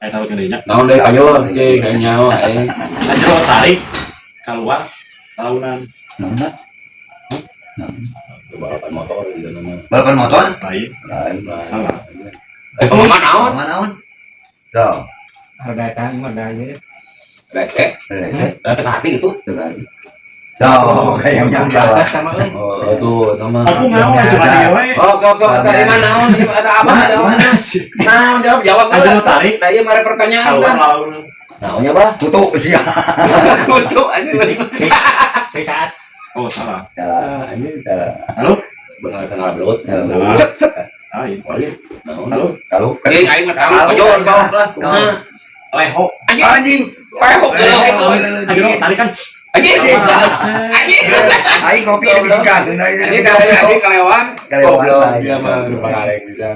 tahu gini nya. Naon deui payun cing aya nyaho aing. Aja tarik keluar tahunan. Nona. Balapan motor gitu nama. Balapan motor? Lain. Lain. Salah. Pengalaman naon? Naon? Tuh. Ada kan ada aja. Rek. Datang hati gitu. Sekali. Tuh, kayaknya udah. Sama euy. Oh, tuh sama. Aku mau cuma dia we. Oh, sok dari mana naon? Ada apa? Naon jawab Aja lo tarik. Nah, iya mari pertanyaan Keluar kan. lalu. Naonnya, Bah? Kutu sia. Kutu anjing. Saya saat Oh salah. Ini Halo. Benar kenal belut. Salah. Set. Lain. Naon? Halo. Kalau Aing mah tahu payun sok lah. Leho. anjing. Leho itu. Aja lo tarik kan. Anjing. Aing kopi di tiga tuh dari Anjing kali kelewat. Kelewat. Dia mah lupa karek bisa.